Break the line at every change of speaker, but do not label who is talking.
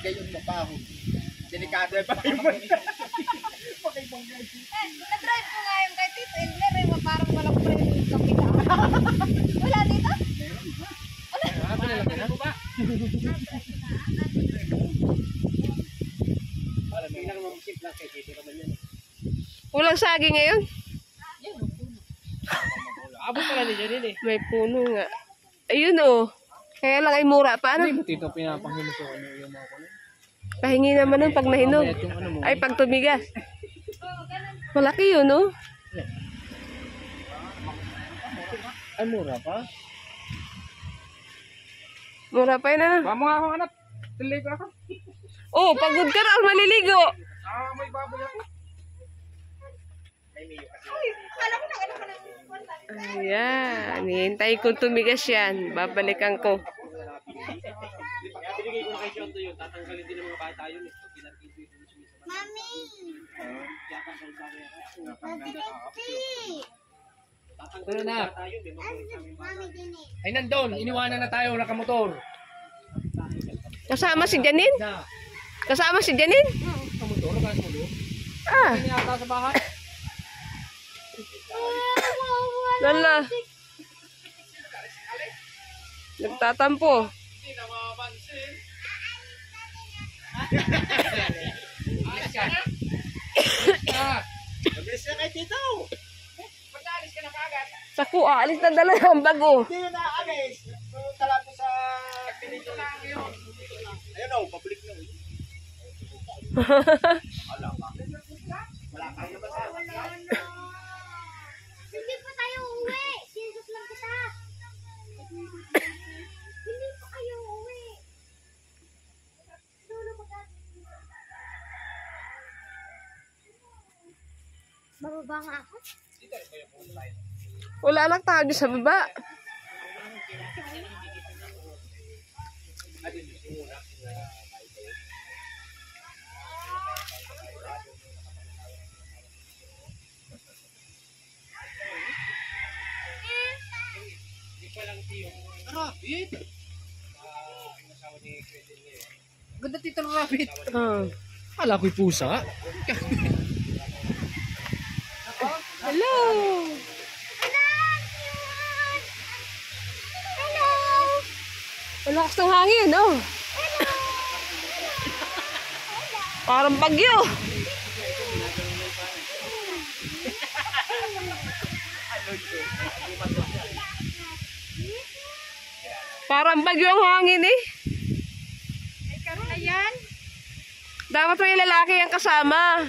gayon mabaho. Delikado pa yung
Na-drive ko nga yung kay Tito Engler, parang walang preno yung kapila. Wala dito?
Walang saging ngayon?
Abot pala niya din eh.
May puno nga. Ayun oh. Kaya lang ay mura pa. Ano?
Tito, pinapanghinos ko ano yung mga kulo.
Pahingi naman nun pag nahinog. Ay, pag tumigas. Malaki yun, no?
Ay, mura pa?
Mura pa yun, ano?
Pamo nga akong anak. Tuloy ko ako.
Oh, pagod ka na, maliligo.
May baboy ako.
Ayan, hihintay ko tumigas yan. Babalikan ko.
Binigay ko na kay Shonto yun. Tatanggalin din ng mga bata yun.
Mami!
Ano na?
Mami din eh.
Ay, nandun. Iniwanan na tayo. Nakamotor.
Kasama si Janine?
Na.
Kasama si Janine?
Nakamotor? Nakamotor?
Ah,
Hindi ata sa bahay.
lala. Nagtatampo.
Hindi na mapansin. Mabilis na kay Tito. Pag-alis ka na kagad.
Saku, aalis na dala yung bago.
Hindi na naalis. Talato sa pinito na yun. Ayun o, public na. Wala ka. Wala ka na ba sa?
Hindi pa tayo uwi. Sinusok lang kita. Hindi pa kayo uwi. Dulo ba? Bababa nga ako.
Wala lang tayo sa baba.
Rabbit? Ganda Tito ng rabbit. Kala ko'y pusa.
Hello.
Hello!
Malakas ng hangin, oh. Parang bagyo. Parang bagyo ang hangin eh.
Ay, karoon na yan.
Dapat may lalaki ang kasama.